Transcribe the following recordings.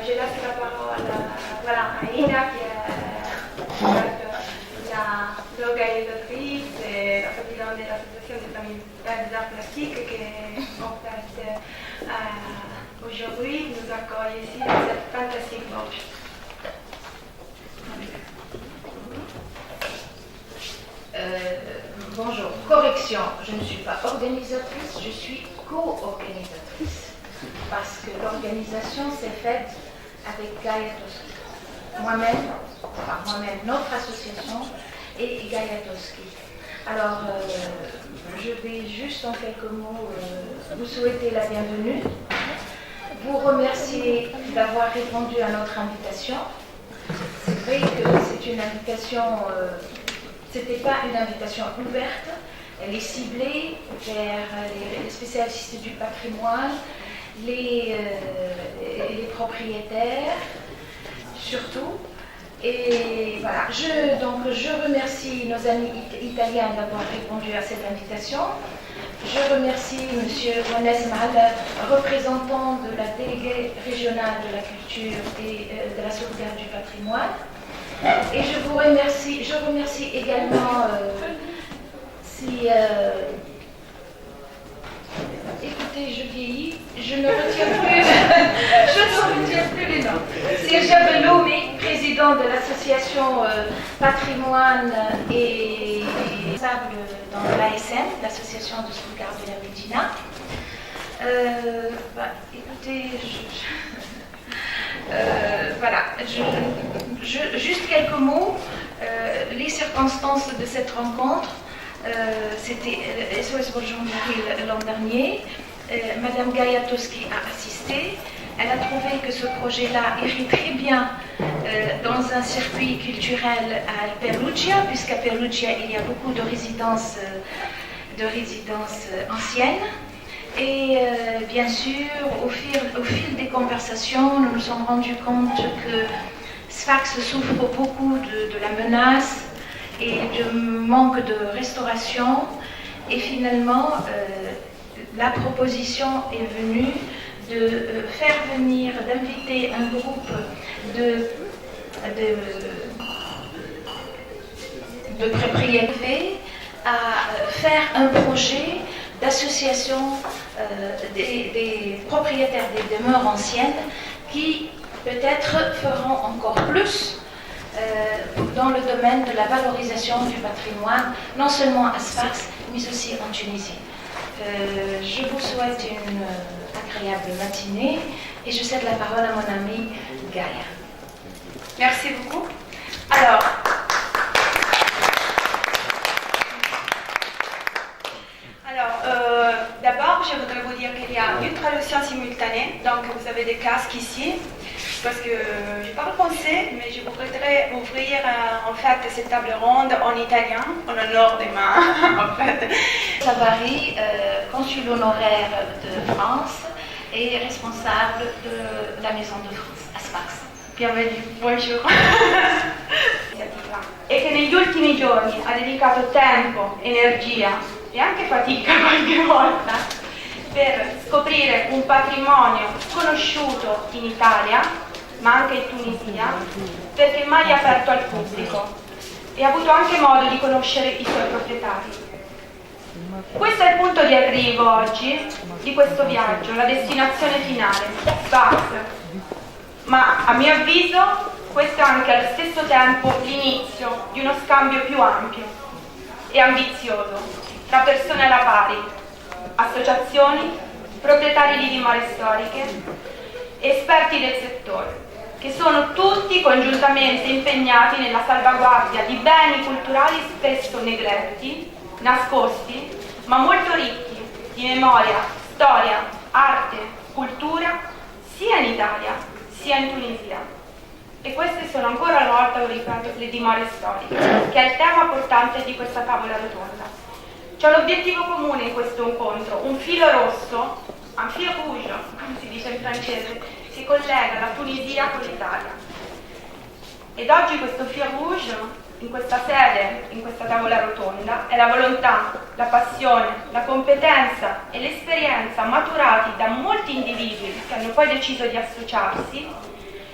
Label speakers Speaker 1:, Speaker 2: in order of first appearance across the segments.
Speaker 1: Je laisse la parole voilà, à Ina, qui est l'organisatrice et la présidente de l'association des familles des arts plastiques qui, en fait, aujourd'hui nous accueille ici dans cette fantastique loge.
Speaker 2: Bonjour, correction, je ne suis pas organisatrice, je suis co-organisatrice parce que l'organisation s'est faite avec Gaia Toski. Moi-même, notre association et Gaia Toski. Alors, je vais juste en quelques mots vous souhaiter la bienvenue, vous remercier d'avoir répondu à notre invitation. C'est vrai que c'est une invitation... C'était pas une invitation ouverte, elle est ciblée vers les spécialistes du patrimoine, les propriétaires, surtout. Et voilà, je remercie nos amis italiens d'avoir répondu à cette invitation. Je remercie M. Juanes Mahler, représentant de la déléguée régionale de la culture et de la sauvegarde du patrimoine. Et je remercie également écoutez, je vieillis, je ne retiens plus les noms. Sergia Bellomi, président de l'association Patrimoine et responsable dans l'ASM, l'association de sauvegarde de l'Argentina. Écoutez, voilà, juste quelques mots. Les circonstances de cette rencontre, c'était SOS Bourgeoisie l'an dernier. Madame Gaia Toski a assisté. Elle a trouvé que ce projet-là irait très bien dans un circuit culturel à Perugia, puisqu'à Perugia il y a beaucoup de résidences anciennes. Et bien sûr, au fil des conversations, nous nous sommes rendus compte que Sfax souffre beaucoup de la menace et de manque de restauration. Et finalement, la proposition est venue d'inviter un groupe de propriétaires à faire un projet d'association des propriétaires des demeures anciennes qui peut-être feront encore plus dans le domaine de la valorisation du patrimoine, non seulement à Sfax, mais aussi en Tunisie. Je vous souhaite une agréable matinée et je cède la parole à mon amie Gaia.
Speaker 1: Merci beaucoup. Alors, d'abord, je voudrais vous dire qu'il y a une traduction simultanée, donc vous avez des casques ici, parce que je parle français, mais je voudrais ouvrir en fait cette table ronde en italien, en l'honneur des mains, en fait.
Speaker 2: Savary, consul honoraire de France et responsable de la Maison de France à Sfax.
Speaker 1: Bienvenue, bonjour. E che negli ultimi giorni ha dedicato tempo, energia e anche fatica qualche volta per scoprire un patrimonio sconosciuto in Italia, ma anche in Tunisia, perché mai aperto al pubblico e ha avuto anche modo di conoscere i suoi proprietari. Questo è il punto di arrivo oggi di questo viaggio, la destinazione finale, Sfax. Ma a mio avviso questo è anche allo stesso tempo l'inizio di uno scambio più ampio e ambizioso tra persone alla pari, associazioni, proprietari di dimore storiche, esperti del settore, che sono tutti congiuntamente impegnati nella salvaguardia di beni culturali spesso negletti, nascosti, ma molto ricchi di memoria, storia, arte, cultura, sia in Italia sia in Tunisia. E queste sono ancora una volta, lo ripeto, le dimore storiche, che è il tema portante di questa tavola rotonda. C'è un obiettivo comune in questo incontro, un filo rosso, un fil rouge, come si dice in francese, si collega la Tunisia con l'Italia. Ed oggi questo fil rouge in questa sede, in questa tavola rotonda, è la volontà, la passione, la competenza e l'esperienza maturati da molti individui che hanno poi deciso di associarsi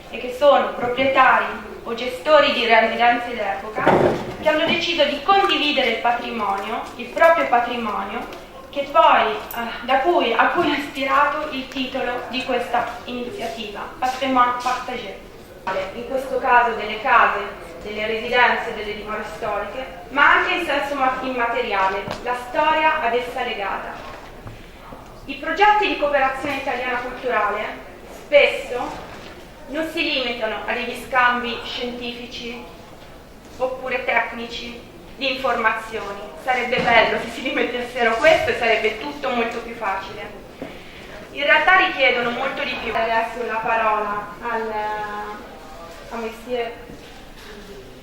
Speaker 1: e che sono proprietari o gestori di residenze d'epoca, che hanno deciso di condividere il patrimonio, il proprio patrimonio, che poi, a cui è ispirato il titolo di questa iniziativa, Patrimoine Partagé. In questo caso delle case, delle residenze, delle dimore storiche, ma anche in senso immateriale, la storia ad essa legata. I progetti di cooperazione italiana culturale spesso non si limitano a degli scambi scientifici oppure tecnici di informazioni. Sarebbe bello se si rimettessero questo e sarebbe tutto molto più facile. In realtà richiedono molto di più. Adesso la parola a Monsieur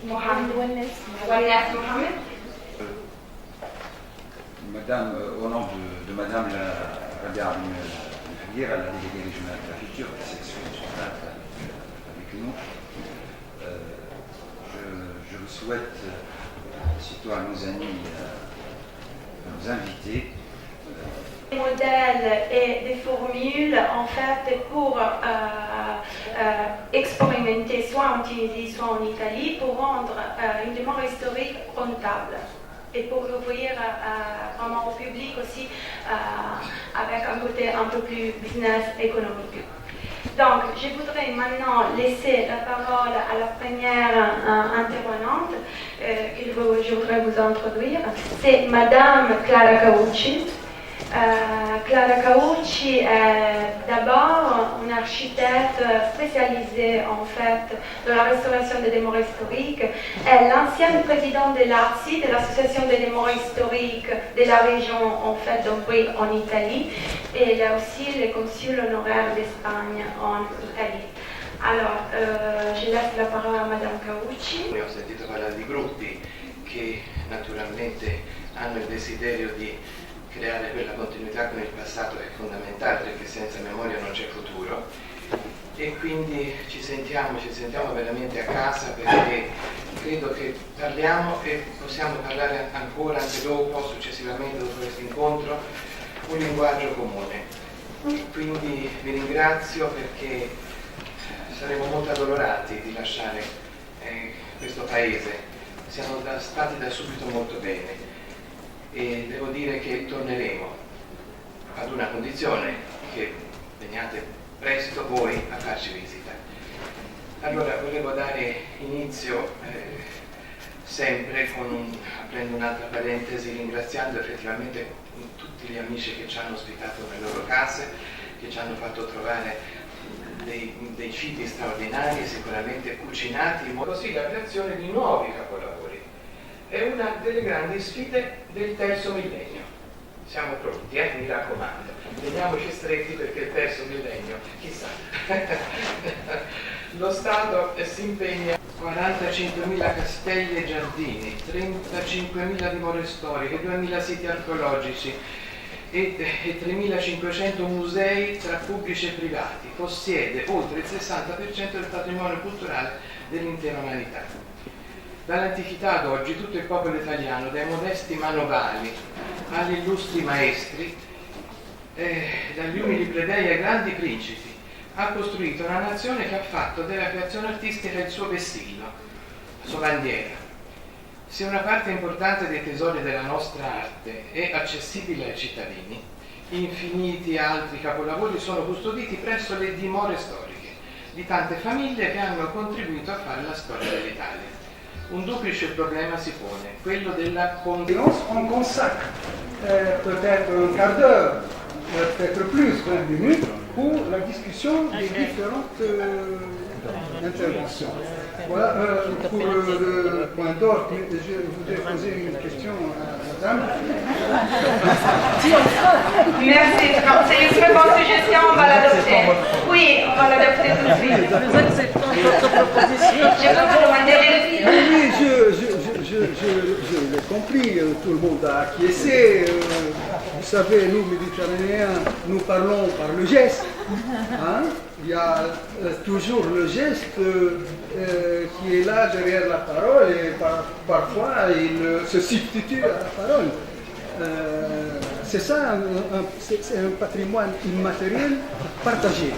Speaker 1: Mohamed. Mohamed.
Speaker 3: Madame, au nom de Madame Rabia Rivière, la déléguée régionale de la culture, qui s'exprime sur place avec nous, je vous souhaite, surtout à nos amis, nos invités,
Speaker 1: Des modèles et des formules en fait pour expérimenter soit en Tunisie soit en Italie pour rendre une mémoire historique rentable et pour l'ouvrir vraiment au public aussi avec un côté un peu plus business économique. Donc, je voudrais maintenant laisser la parole à la première intervenante que je voudrais vous introduire. C'est Madame Clara Caucci. Clara Caucci est d'abord une architecte spécialisée en fait dans la restauration des demeures historiques. Elle est l'ancienne présidente de l'ARCI, de l'association des demeures historiques de la région en fait d'Ombrie en Italie, et elle est aussi le consul honoraire d'Espagne en Italie. Alors, je laisse la parole à Madame Caucci.
Speaker 4: Ho sentito parlare di gruppi che naturalmente hanno il desiderio di creare quella continuità con il passato che è fondamentale, perché senza memoria non c'è futuro, e quindi ci sentiamo veramente a casa, perché credo che parliamo e possiamo parlare ancora anche dopo, successivamente dopo questo incontro, un linguaggio comune. Quindi vi ringrazio perché saremo molto addolorati di lasciare questo paese, siamo stati da subito molto bene. E devo dire che torneremo ad una condizione che veniate presto voi a farci visita. Allora volevo dare inizio sempre aprendo un'altra parentesi, ringraziando effettivamente tutti gli amici che ci hanno ospitato nelle loro case, che ci hanno fatto trovare dei cibi straordinari, sicuramente cucinati, così la creazione di nuovi capolavori. È una delle grandi sfide del terzo millennio. Siamo pronti, mi raccomando. Teniamoci stretti perché il terzo millennio, chissà. Lo Stato si impegna 45.000 castelli e giardini, 35.000 dimore storiche, 2.000 siti archeologici e 3.500 musei tra pubblici e privati. Possiede oltre il 60% del patrimonio culturale dell'intera umanità. Dall'antichità ad oggi tutto il popolo italiano, dai modesti manovali agli illustri maestri, dagli umili plebei ai grandi principi, ha costruito una nazione che ha fatto della creazione artistica il suo vessillo, la sua bandiera. Se una parte importante dei tesori della nostra arte è accessibile ai cittadini, infiniti altri capolavori sono custoditi presso le dimore storiche di tante famiglie che hanno contribuito a fare la storia dell'Italia. Un duplice problema si pone, quello della
Speaker 5: conférence. On consacre peut-être un quart d'heure, peut-être plus, 20 minutes, pour la discussion des différentes interventions. Voilà, pour le point d'ordre, je voudrais poser une question à madame.
Speaker 1: Merci. C'est une très bonne suggestion, on va l'adopter. Oui, on va l'adopter tout de suite.
Speaker 6: Nous acceptons votre proposition.
Speaker 1: Je peux vous demander
Speaker 5: Oui, je l'ai compris, tout le monde a acquiescé. Vous savez, nous, Méditerranéens, nous parlons par le geste. Hein? Il y a toujours le geste qui est là derrière la parole et parfois il se substitue à la parole. C'est ça, c'est un patrimoine immatériel partagé.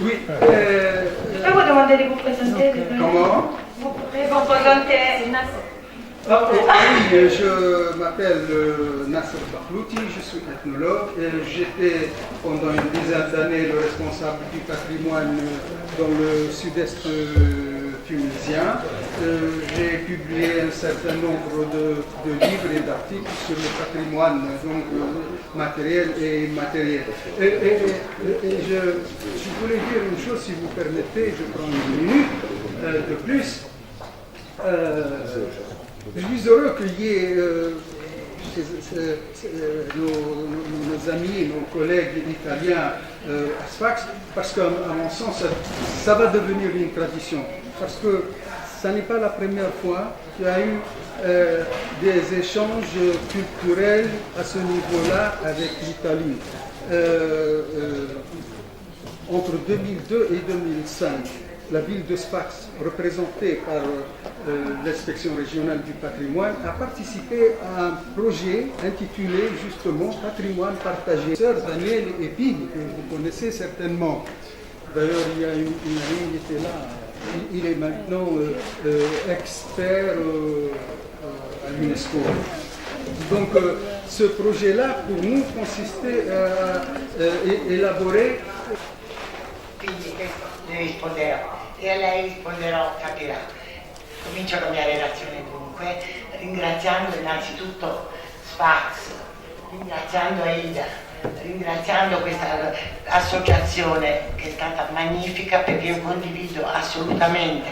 Speaker 5: Oui.
Speaker 1: Je peux vous demander de vous présenter?
Speaker 5: Comment?
Speaker 1: Vous pouvez vous présenter?
Speaker 5: Ah, oui, je m'appelle Nasser Bakhlouti, je suis ethnologue et j'étais pendant une dizaine d'années le responsable du patrimoine dans le sud-est tunisien. J'ai publié un certain nombre de livres et d'articles sur le patrimoine donc, matériel et immatériel. Et je voulais dire une chose, si vous permettez, je prends une minute de plus. Je suis heureux qu'il y ait nos amis, nos collègues italiens à Sfax, parce qu'à mon sens, ça va devenir une tradition. Parce que ce n'est pas la première fois qu'il y a eu des échanges culturels à ce niveau-là avec l'Italie. Entre 2002 et 2005. La ville de Sfax, représentée par l'inspection régionale du patrimoine, a participé à un projet intitulé justement Patrimoine partagé. Sœur Daniel Epine, que vous connaissez certainement. D'ailleurs, il y a une amie qui était là. Il est maintenant expert à l'UNESCO. Donc, ce projet-là, pour nous, consistait à élaborer.
Speaker 7: Quindi questo le risponderò e a lei risponderò, capirà. Comincio la mia relazione dunque ringraziando innanzitutto Sfax, ringraziando Aida, ringraziando questa associazione che è stata magnifica perché io condivido assolutamente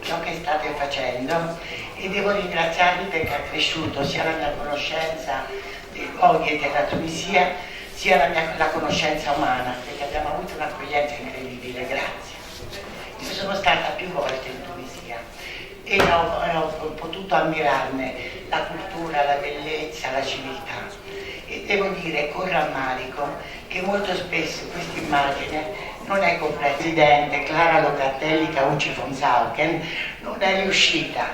Speaker 7: ciò che state facendo e devo ringraziarvi perché ha cresciuto sia la mia conoscenza dei luoghi e della Tunisia sia la conoscenza umana, perché abbiamo avuto un'accoglienza incredibile, grazie. Io sono stata più volte in Tunisia e ho potuto ammirarne la cultura, la bellezza, la civiltà. E devo dire con rammarico che molto spesso questa immagine non è completa. Il presidente Clara Locatelli Cauci von Sauken non è riuscita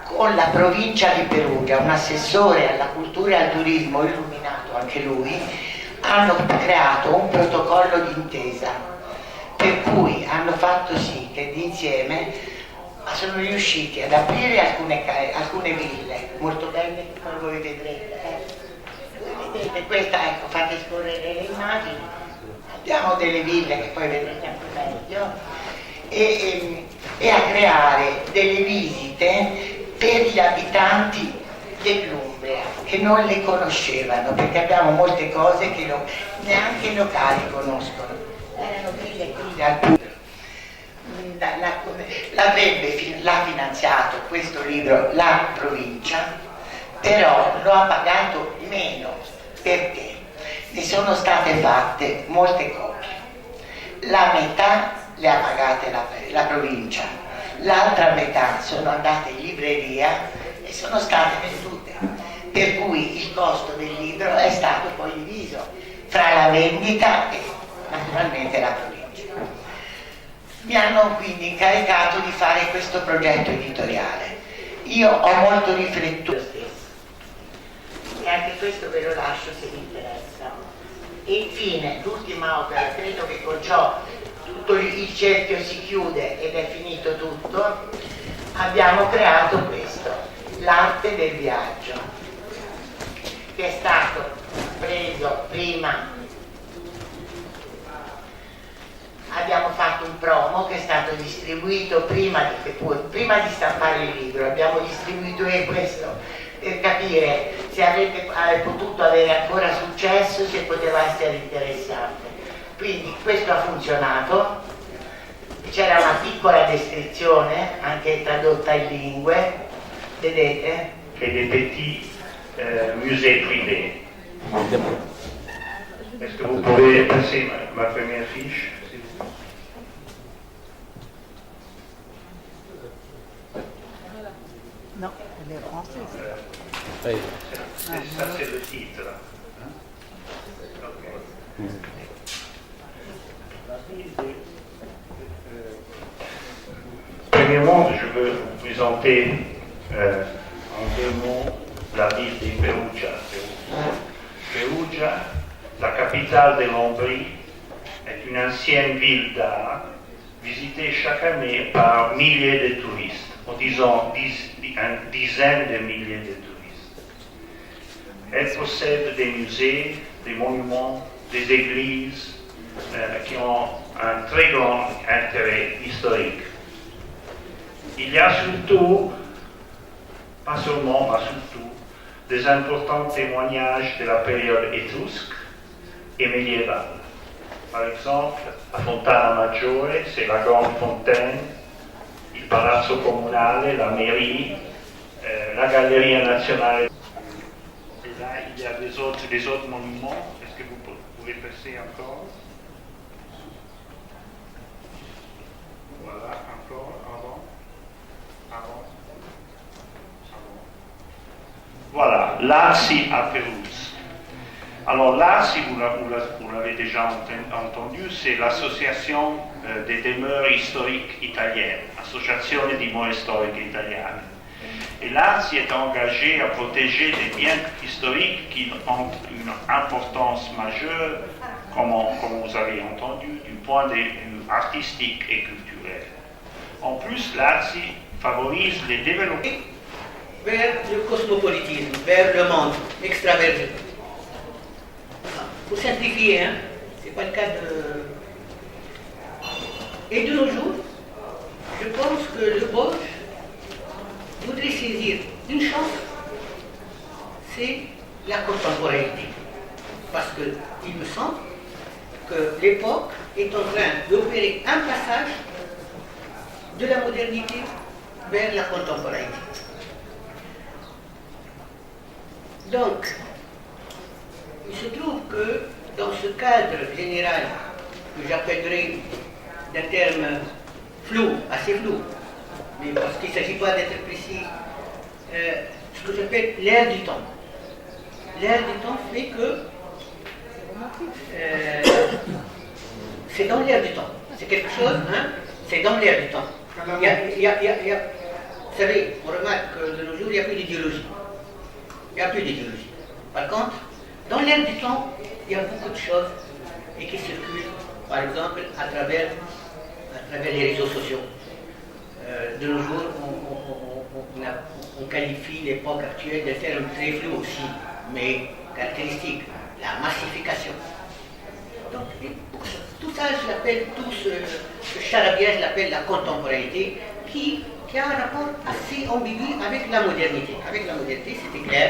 Speaker 7: con la provincia di Perugia, un assessore alla cultura e al turismo illuminato anche lui, hanno creato un protocollo d'intesa per cui hanno fatto sì che insieme sono riusciti ad aprire alcune ville molto belle che poi voi vedrete. Voi vedete questa, ecco, fate scorrere le immagini, abbiamo delle ville che poi vedrete anche meglio e a creare delle visite per gli abitanti dell'Umbria che non le conoscevano, perché abbiamo molte cose che neanche i locali conoscono. Erano ville qui dal l'ha finanziato questo libro la provincia, però lo ha pagato meno perché ne sono state fatte molte copie. La metà le ha pagate la provincia, l'altra metà sono andate in libreria e sono state vendute, per cui il costo del libro è stato poi diviso fra la vendita e naturalmente la provincia. Mi hanno quindi incaricato di fare questo progetto editoriale. Io ho molto riflettuto e anche questo ve lo lascio se vi interessa. E infine l'ultima opera, credo che con ciò tutto il cerchio si chiude ed è finito tutto. Abbiamo creato questo, l'arte del viaggio, che è stato preso prima. Abbiamo fatto un promo che è stato distribuito prima di stampare il libro, abbiamo distribuito questo per capire se avrete potuto avere ancora successo, se poteva essere interessante. Quindi questo ha funzionato, c'era una piccola descrizione anche tradotta in lingue, vedete?
Speaker 8: Et des petits musées privés. Est-ce que vous pouvez passer ma première fiche?
Speaker 6: Non, elle est française.
Speaker 8: Ça, c'est le titre. Okay. Premièrement, je veux vous présenter en 2 mots la ville de Perugia. Perugia, la capitale de l'Ombrie, est une ancienne ville d'art visitée chaque année par milliers de touristes, ou disons une dizaine de milliers de touristes. Elle possède des musées, des monuments, des églises qui ont un très grand intérêt historique. Il y a surtout, pas seulement, mais surtout, des importants témoignages de la période étrusque et médiévale. Par exemple, la Fontana Maggiore, c'est la grande fontaine, il Palazzo Comunale, la mairie, la Galleria Nazionale. Et là, il y a des autres monuments. Est-ce que vous pouvez passer encore? Voilà, encore, avant. Voilà, l'ARSI à Pérouse. Alors l'ARSI, vous l'avez déjà entendu, c'est l'association des demeures historiques italiennes, Associazione Dimore Storiche Italiane. Et l'ARSI est engagée à protéger des biens historiques qui ont une importance majeure, comme vous avez entendu, du point de vue artistique et culturel. En plus, l'ARSI favorise les développements
Speaker 9: vers le cosmopolitisme, vers le monde extraverti. Pour simplifier, hein, c'est pas le cas de... Et de nos jours, je pense que le Bosch voudrait saisir une chance, c'est la contemporanéité. Parce qu'il me semble que l'époque est en train d'opérer un passage de la modernité vers la contemporanéité. Donc, il se trouve que dans ce cadre général, que j'appellerai d'un terme flou, assez flou, mais parce qu'il ne s'agit pas d'être précis, ce que j'appelle l'ère du temps. L'ère du temps fait que c'est dans l'air du temps. C'est quelque chose, hein, c'est dans l'air du temps. Vous savez, on remarque que de nos jours, il n'y a plus d'idéologie. Il n'y a plus d'idéologie. Par contre, dans l'air du temps, il y a beaucoup de choses et qui circulent, par exemple, à travers les réseaux sociaux. De nos jours, on qualifie l'époque actuelle de termes très flous aussi, mais caractéristiques, la massification. Donc, tout ça, je l'appelle, tout ce charabia, je l'appelle la contemporanéité, qui a un rapport assez ambigu avec la modernité. Avec la modernité, c'était clair,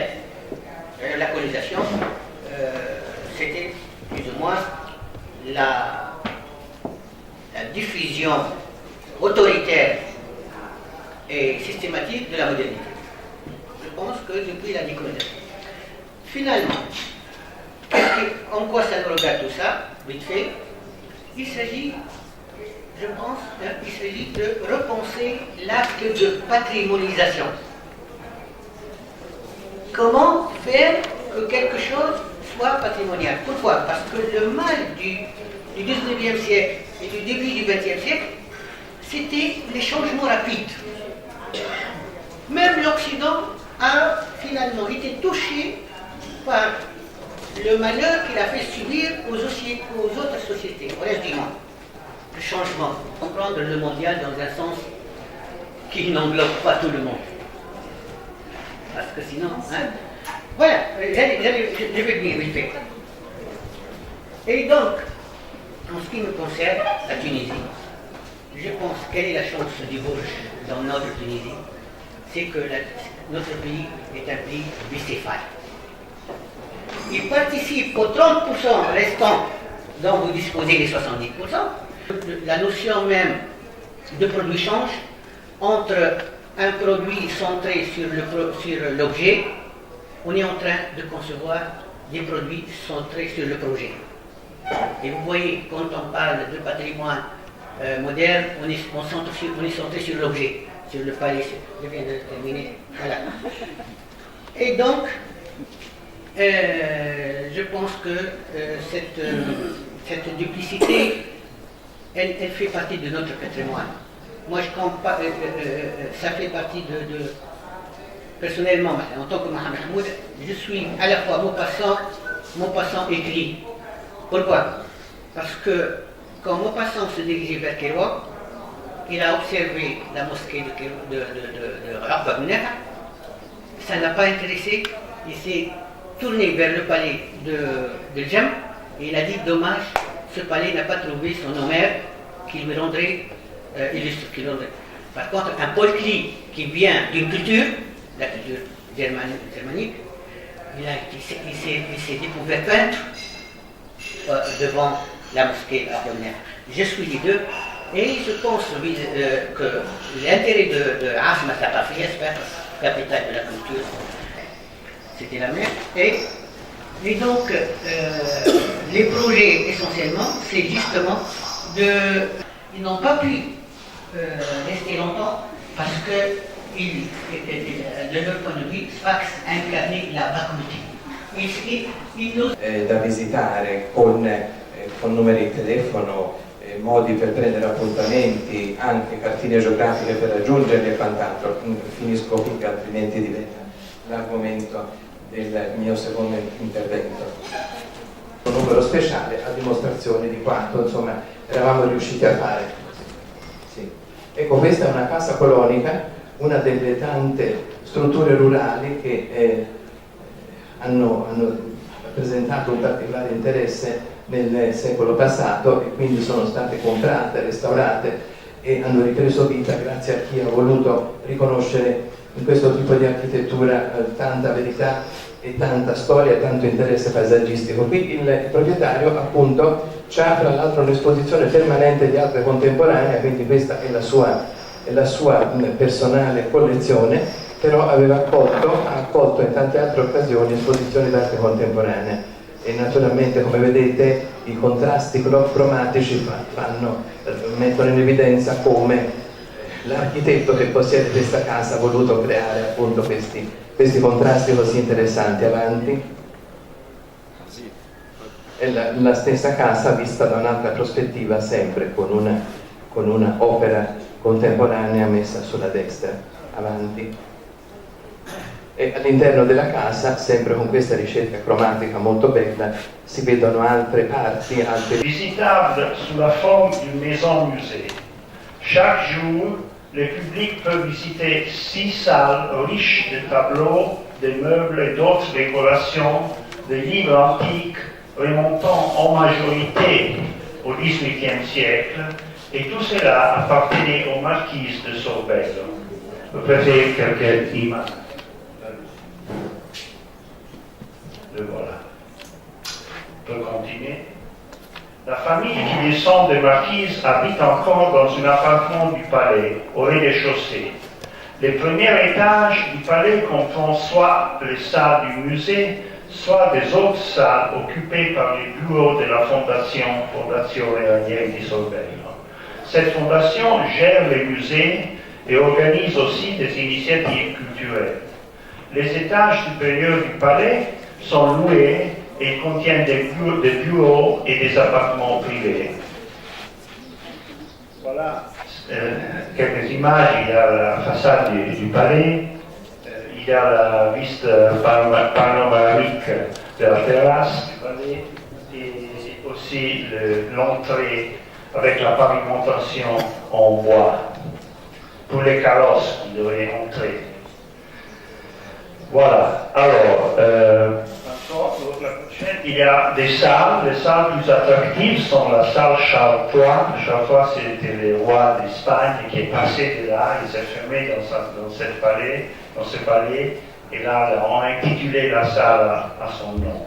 Speaker 9: la colonisation, c'était plus ou moins la diffusion autoritaire et systématique de la modernité. Je pense que depuis la décolonisation. Finalement, en quoi ça nous regarde tout ça, vite fait, il s'agit, je pense, il s'agit de repenser l'acte de patrimonialisation. Comment faire que quelque chose soit patrimonial? Pourquoi? Parce que le mal du 19e siècle et du début du 20e siècle, c'était les changements rapides. Même l'Occident a finalement été touché par le malheur qu'il a fait subir aux autres sociétés, au reste du monde. Le changement, comprendre le mondial dans un sens qui n'englobe pas tout le monde. Parce que sinon, hein, voilà, je vais venir vite fait. Et donc, en ce qui me concerne, la Tunisie, je pense quelle est la chance du Bourge dans notre Tunisie, c'est que notre pays est un pays bicéphale. Il participe aux 30% restants dont vous disposez les 70%. La notion même de produit change entre un produit centré sur l'objet, on est en train de concevoir des produits centrés sur le projet. Et vous voyez, quand on parle de patrimoine moderne, on est centré sur l'objet, sur le palais. Je viens de terminer. Voilà. Et donc, je pense que cette duplicité, elle fait partie de notre patrimoine. moi ça fait partie personnellement, en tant que Mohamed Hamoud, je suis à la fois Maupassant et Cli. Pourquoi? Parce que quand Maupassant se dirigeait vers Kéroua, il a observé la mosquée de Rabba Mner. Ça n'a pas intéressé, il s'est tourné vers le palais de Djem et il a dit dommage, ce palais n'a pas trouvé son Omer qui lui rendrait illustre. Par contre, un Paul Klee qui vient d'une culture, la culture germanique, il s'est découvert peintre devant la mosquée à Rabba Mner. Je suis les deux. Et je pense que l'intérêt de Asma Thaqafiyya, capitale de la culture, c'était la même. Et donc, les projets essentiellement, c'est justement ils n'ont pas pu rester longtemps parce que, de leur point de vue, Sfax incarnait la Bakhmuti.
Speaker 10: Da visitare con numeri di telefono, modi per prendere appuntamenti, anche cartine geografiche per raggiungerli e quant'altro. Finisco qui che altrimenti diventa l'argomento del mio secondo intervento. Un numero speciale a dimostrazione di quanto insomma eravamo riusciti a fare. Sì. Ecco, questa è una casa colonica, una delle tante strutture rurali che hanno rappresentato un particolare interesse nel secolo passato e quindi sono state comprate, restaurate e hanno ripreso vita grazie a chi ha voluto riconoscere in questo tipo di architettura tanta verità e tanta storia e tanto interesse paesaggistico. Qui il proprietario appunto ha tra l'altro un'esposizione permanente di arte contemporanea, quindi questa è la sua personale collezione, però ha accolto in tante altre occasioni esposizioni d'arte contemporanea. E naturalmente, come vedete, i contrasti cromatici mettono in evidenza come l'architetto che possiede questa casa ha voluto creare appunto questi contrasti così interessanti. Avanti. È la stessa casa vista da un'altra prospettiva, sempre con una opera contemporanea messa sulla destra. Avanti. E all'interno della casa, sempre con questa ricerca cromatica molto bella, si vedono altre parti,
Speaker 8: visitable sous la forme d'une maison-musée. Chaque jour, le public peut visiter 6 salles riches de tableaux, de meubles et d'autres décorations, de livres antiques remontant en majorité au XVIIIe siècle, et tout cela appartenait aux marquises de Sorbello. Vous pouvez quelques images. Le voilà. On peut continuer. La famille qui descend des marquises habite encore dans un appartement du palais, au rez-de-chaussée. Les premiers étages du palais comprennent soit les salles du musée, soit des autres salles occupées par les bureaux de la Fondazione Agnelli di Sorbello. Cette fondation gère les musées et organise aussi des initiatives culturelles. Les étages supérieurs du palais sont loués et contiennent des bureaux et des appartements privés. Voilà quelques images. Il y a la façade du palais, il y a la vue panoramique de la terrasse du palais et aussi l'entrée avec la pavimentation en bois pour les carrosses qui devraient entrer. Voilà, alors, il y a des salles, les salles plus attractives sont la salle Charles III. Charles III, c'était le roi d'Espagne qui est passé de là, il s'est fermé dans ce palais, et là, on a intitulé la salle à son nom.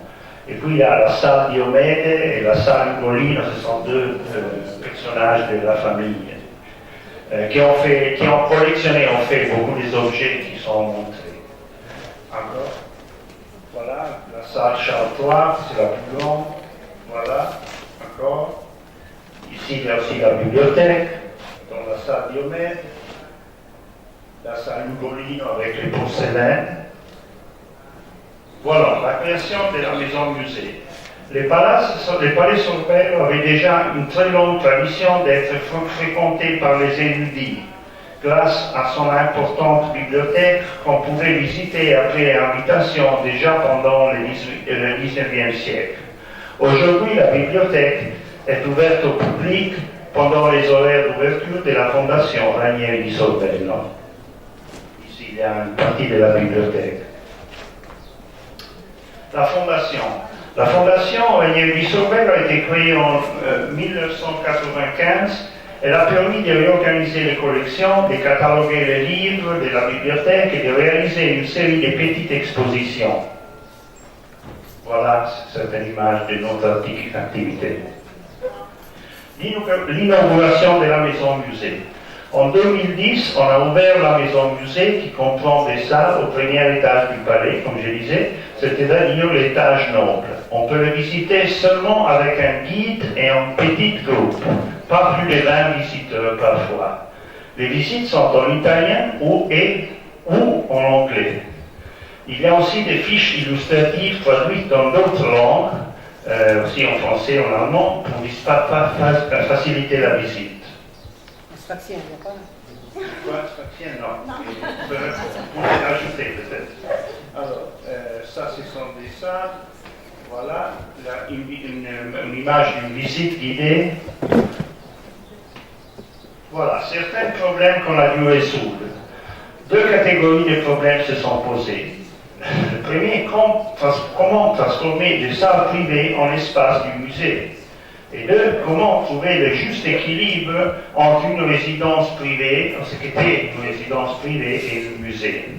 Speaker 8: Et puis il y a la salle Diomède et la salle Ugolino, ce sont deux personnages de la famille qui ont collectionné en fait beaucoup des objets qui sont montrés. Encore. Voilà, la salle Charles III, c'est la plus grande. Voilà, encore. Ici, il y a aussi la bibliothèque, dans la salle Diomède, la salle Ugolino avec les porcelaines. Voilà, la création de la maison musée. Les palais Sorbello avaient déjà une très longue tradition d'être fréquentés par les érudits, grâce à son importante bibliothèque qu'on pouvait visiter après invitation déjà pendant le 19e siècle. Aujourd'hui, la bibliothèque est ouverte au public pendant les horaires d'ouverture de la Fondation Ranieri di Sorbello. Ici, il y a une partie de la bibliothèque. La Fondation Ranieri di Sorbello a été créée en 1995. Elle a permis de réorganiser les collections, de cataloguer les livres de la bibliothèque et de réaliser une série de petites expositions. Voilà certaines images de notre activité. L'inauguration de la maison musée. En 2010, on a ouvert la maison musée qui comprend des salles au premier étage du palais, comme je disais, c'est-à-dire l'étage noble. On peut le visiter seulement avec un guide et un petit groupe, pas plus de 20 visiteurs parfois. Les visites sont en italien ou en anglais. Il y a aussi des fiches illustratives traduites dans d'autres langues, aussi en français et en allemand, pour faciliter la visite.
Speaker 6: Sfaxienne, il n'y a pas.
Speaker 8: Quoi, Sfaxienne, non. On peut ajouter peut-être. Alors, ça, ce sont des salles. Voilà, une image d'une visite guidée. Voilà, certains problèmes qu'on a dû résoudre. Deux catégories de problèmes se sont posés. Le premier, comment transformer des salles privées en espace du musée. Et deux, comment trouver le juste équilibre entre une résidence privée, ce qu'était une résidence privée, et le musée.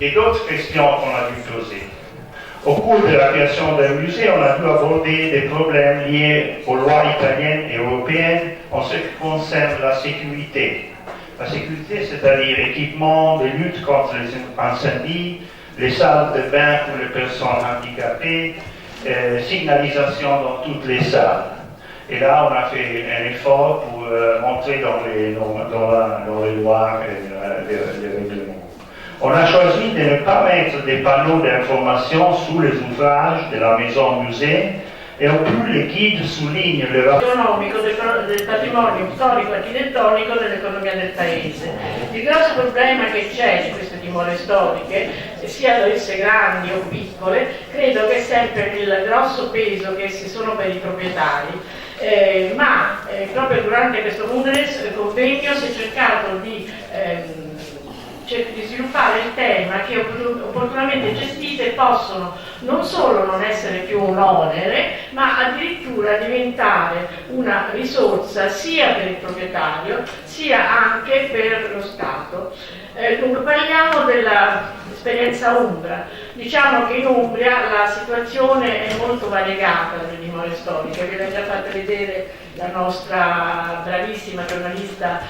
Speaker 8: Et d'autres questions qu'on a dû poser. Au cours de la création d'un musée, on a dû aborder des problèmes liés aux lois italiennes et européennes en ce qui concerne la sécurité. La sécurité, c'est-à-dire équipement de lutte contre les incendies, les salles de bain pour les personnes handicapées, signalisation dans toutes les salles. Et là, on a fait un effort pour entrer dans les lois et les règlements. On a choisi de ne pas mettre des panneaux d'information sous les ouvrages de la maison musée e au più le guide soulignent le
Speaker 11: economico del patrimonio storico-architettonico dell'economia del paese. Il grosso problema che c'è di queste dimore storiche, sia esse grandi o piccole, credo che è sempre il grosso peso che esse sono per i proprietari. Proprio durante questo convegno si è cercato di sviluppare il tema che opportunamente gestite possono non solo non essere più un onere, ma addirittura diventare una risorsa sia per il proprietario sia anche per lo Stato. Dunque parliamo dell'esperienza Umbra. Diciamo che in Umbria la situazione è molto variegata delle dimore storiche, ve l'ha già fatta vedere la nostra bravissima giornalista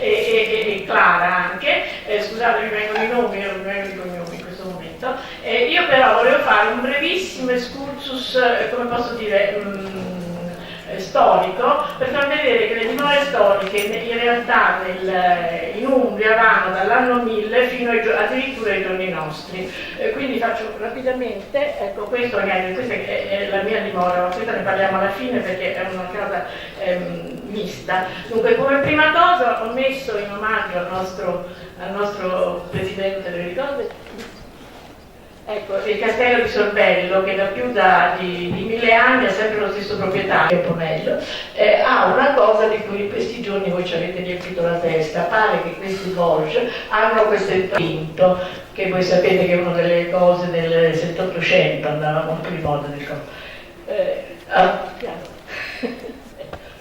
Speaker 11: e Clara anche, scusate mi vengono i nomi, non mi vengono i cognomi in questo momento, io però volevo fare un brevissimo excursus, come posso dire, storico, per far vedere che le dimore storiche in realtà in Umbria vanno dall'anno 1000 fino addirittura ai giorni nostri. Quindi faccio rapidamente, ecco questa è la mia dimora, ma questa ne parliamo alla fine perché è una cosa mista. Dunque come prima cosa ho messo in omaggio al nostro presidente delle ricordi, ecco, il castello di Sorbello, che da più di 1000 anni ha sempre lo stesso proprietario, Ponello, ha una cosa di cui in questi giorni voi ci avete riempito la testa. Pare che questi Vosges hanno questo vinto, che voi sapete che è una delle cose del 700-800, andava molto di moda del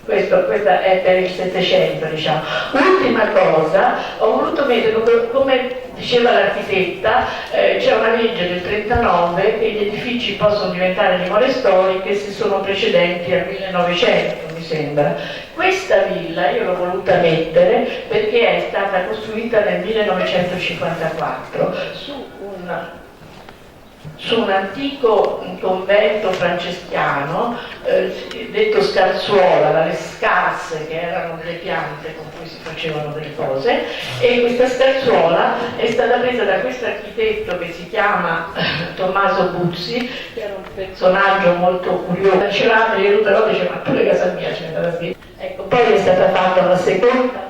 Speaker 11: questa è per il 700, diciamo. Ultima cosa, ho voluto vedere, come diceva l'architetta, c'è una legge del 39 e gli edifici possono diventare dimore storiche se sono precedenti al 1900, mi sembra. Questa villa io l'ho voluta mettere perché è stata costruita nel 1954 su un antico convento francescano detto scarzuola, le scarse che erano delle piante con cui si facevano delle cose, e questa scarzuola è stata presa da questo architetto che si chiama Tommaso Buzzi, che era un personaggio molto curioso, c'era e lui però diceva ma pure casa mia ce n'è da dire. Ecco, poi è stata fatta una seconda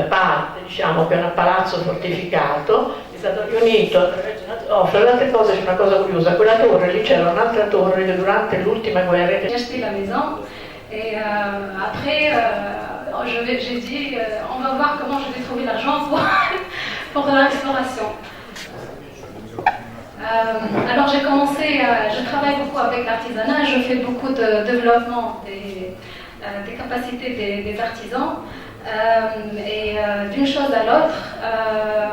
Speaker 11: parte, diciamo, che è un palazzo fortificato, è stato riunito attraverso fra le altre cose c'è una cosa curiosa, quella torre lì c'era un'altra torre che durante l'ultima guerra
Speaker 12: j'ai acheté la maison et après j'ai dit on va voir comment je vais trouver l'argent pour la restauration. Alors j'ai commencé, je travaille beaucoup avec l'artisanat, je fais beaucoup de développement des capacités des artisans. Et d'une chose à l'autre,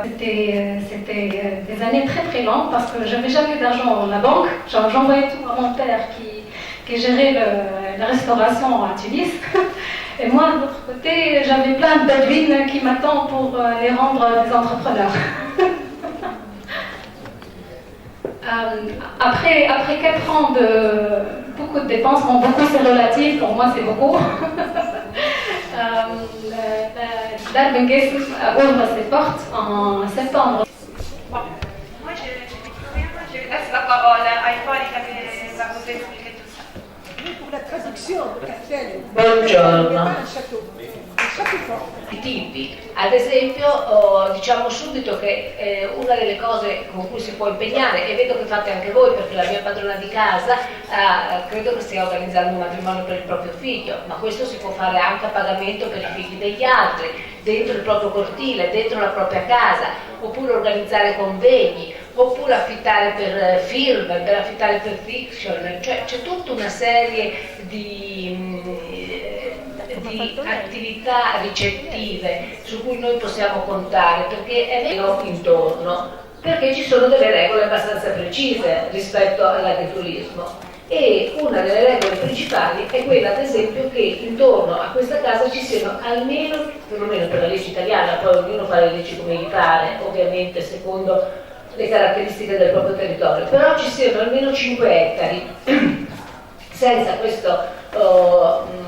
Speaker 12: c'était des années très très longues parce que j'avais jamais d'argent à la banque. J'envoyais tout à mon père qui gérait la restauration à Tunis. Et moi, de l'autre côté, j'avais plein de bédouines qui m'attendent pour les rendre des entrepreneurs. Après 4 ans de beaucoup de dépenses, bon, beaucoup c'est relatif, pour moi c'est beaucoup. Darbengues ouvre ses portes en septembre.
Speaker 1: Bon, moi je laisse la parole à Ippolita che va vous expliquer tout ça.
Speaker 6: Pour la traduction de Castello.
Speaker 11: Buongiorno.
Speaker 13: I tipi, ad esempio diciamo subito che una delle cose con cui si può impegnare, e vedo che fate anche voi perché la mia padrona di casa credo che stia organizzando un matrimonio per il proprio figlio, ma questo si può fare anche a pagamento per i figli degli altri, dentro il proprio cortile, dentro la propria casa, oppure organizzare convegni, oppure affittare per film, per affittare per fiction, cioè c'è tutta una serie di attività ricettive su cui noi possiamo contare, perché è vero intorno, perché ci sono delle regole abbastanza precise rispetto all'agriturismo, e una delle regole principali è quella, ad esempio, che intorno a questa casa ci siano almeno, perlomeno per la legge italiana, poi ognuno fa le leggi come gli pare, ovviamente secondo le caratteristiche del proprio territorio, però ci siano almeno 5 ettari. Senza questo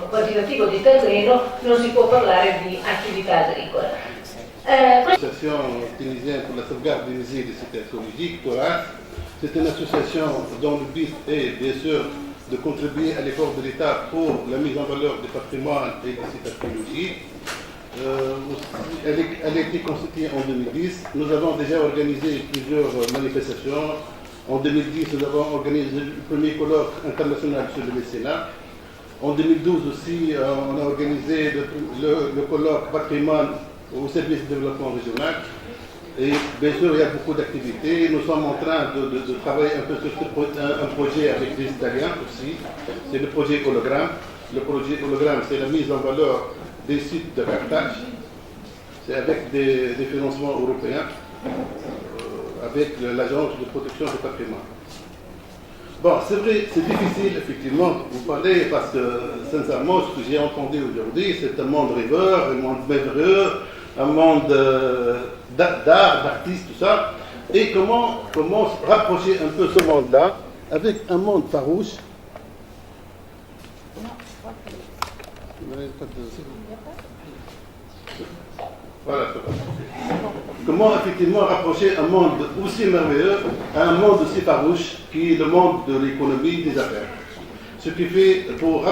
Speaker 13: quantitativo di terreno non si può parlare di attività agricola.
Speaker 14: L'association tunisienne pour la sauvegarde des musées et des sites archéologiques, TORAS, c'est une association dont le but est bien sûr de contribuer à l'effort de l'État pour la mise en valeur du patrimoine et des sites archéologiques. Elle a été constituée en 2010. Nous avons déjà organisé plusieurs manifestations. En 2010, nous avons organisé le premier colloque international sur le mécénat. En 2012 aussi, on a organisé le colloque patrimoine au service de développement régional. Et bien sûr, il y a beaucoup d'activités. Nous sommes en train de travailler un peu sur un projet avec les Italiens aussi. C'est le projet Hologramme. Le projet Hologramme, c'est la mise en valeur des sites de Carthage. C'est avec des financements européens, avec l'Agence de protection du patrimoine. Bon, c'est vrai, c'est difficile effectivement de vous parler parce que sincèrement, ce que j'ai entendu aujourd'hui, c'est un monde rêveur, un monde merveilleux, un monde d'art, d'artistes, tout ça. Et comment rapprocher un peu ce monde-là avec un monde farouche. Voilà. Comment effectivement rapprocher un monde aussi merveilleux à un monde aussi farouche qui est le monde de l'économie, des affaires. Ce qui fait, pour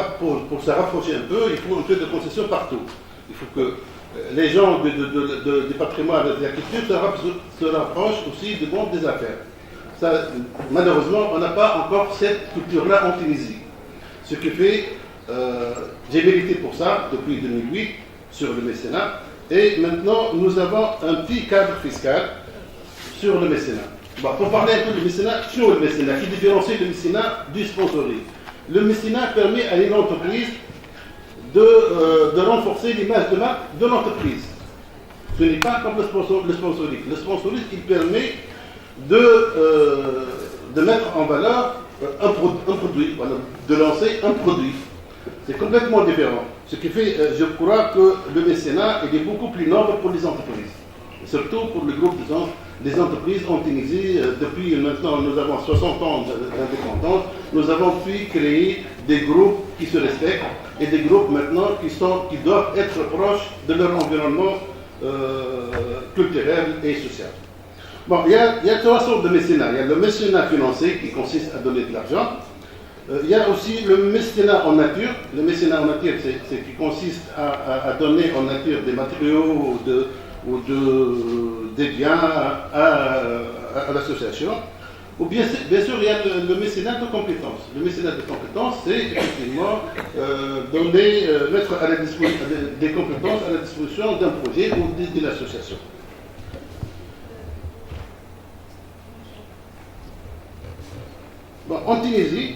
Speaker 14: se rapprocher un peu, il faut un peu de concession partout. Il faut que les gens du patrimoine et de l'architecture se rapprochent aussi du monde des affaires. Ça, malheureusement, on n'a pas encore cette culture-là en Tunisie. Ce qui fait, j'ai milité pour ça depuis 2008 sur le mécénat. Et maintenant, nous avons un petit cadre fiscal sur le mécénat. Bon, pour parler un peu du mécénat, sur le mécénat, qui différencie le mécénat du sponsoring. Le mécénat permet à une entreprise de renforcer l'image de marque de l'entreprise. Ce n'est pas comme le sponsoring. Le sponsoring, il permet de mettre en valeur un produit, voilà, de lancer un produit. C'est complètement différent. Ce qui fait, je crois que le mécénat est beaucoup plus noble pour les entreprises. Surtout pour le groupe des entreprises en Tunisie. Depuis maintenant, nous avons 60 ans d'indépendance. Nous avons pu créer des groupes qui se respectent et des groupes maintenant qui doivent être proches de leur environnement culturel et social. Bon, il y a trois sortes de mécénat. Il y a le mécénat financier qui consiste à donner de l'argent. Il y a aussi le mécénat en nature. Le mécénat en nature, c'est qui consiste à donner en nature des matériaux ou des biens à l'association. Ou bien sûr, il y a le mécénat de compétences. Le mécénat de compétences, c'est effectivement mettre à la disposition des compétences à la disposition d'un projet ou d'une association. Bon, en Tunisie,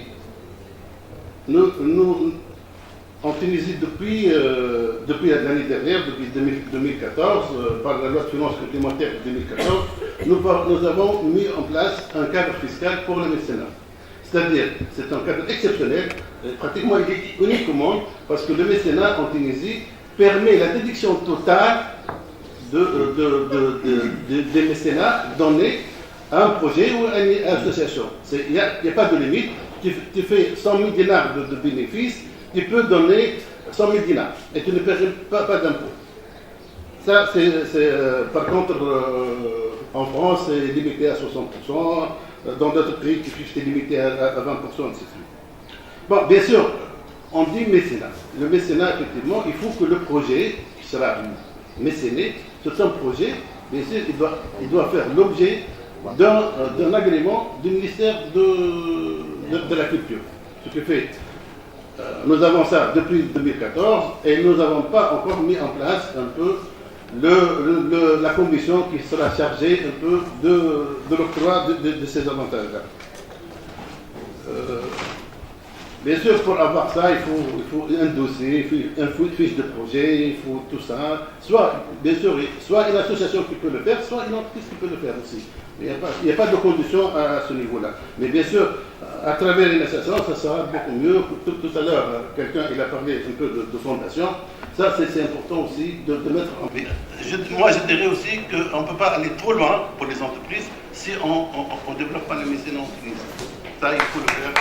Speaker 14: en Tunisie depuis l'année dernière, depuis 2014, par la loi de finances complémentaire de 2014, nous avons mis en place un cadre fiscal pour le mécénat. C'est-à-dire, c'est un cadre exceptionnel, pratiquement unique au monde, parce que le mécénat en Tunisie permet la déduction totale des mécénats donnés à un projet ou à une association. Il n'y a pas de limite. Tu fais 100 000 dinars de bénéfices, tu peux donner 100 000 dinars et tu ne paieras pas d'impôt. Ça, par contre, en France, c'est limité à 60%, dans d'autres pays, c'est limité à 20%, etc. Bon, bien sûr, on dit mécénat. Le mécénat, effectivement, il faut que le projet qui sera mécéné, c'est un projet, bien sûr, il doit faire l'objet d'un agrément du ministère de la Culture. Ce qui fait, nous avons ça depuis 2014 et nous n'avons pas encore mis en place un peu la commission qui sera chargée un peu de l'octroi de ces avantages-là. Bien sûr, pour avoir ça, il faut un dossier, une fiche de projet, il faut tout ça. Bien sûr, soit une association qui peut le faire, soit une entreprise qui peut le faire aussi. Il n'y a pas de condition à ce niveau-là. Mais bien sûr, à travers une association, ça sera beaucoup mieux. Tout à l'heure, quelqu'un a parlé un peu de fondation. Ça, c'est important aussi de mettre en place. Moi, je dirais aussi qu'on ne peut pas aller trop loin pour les entreprises si on ne développe pas le mécénat en Tunisie. Ça, il faut le faire.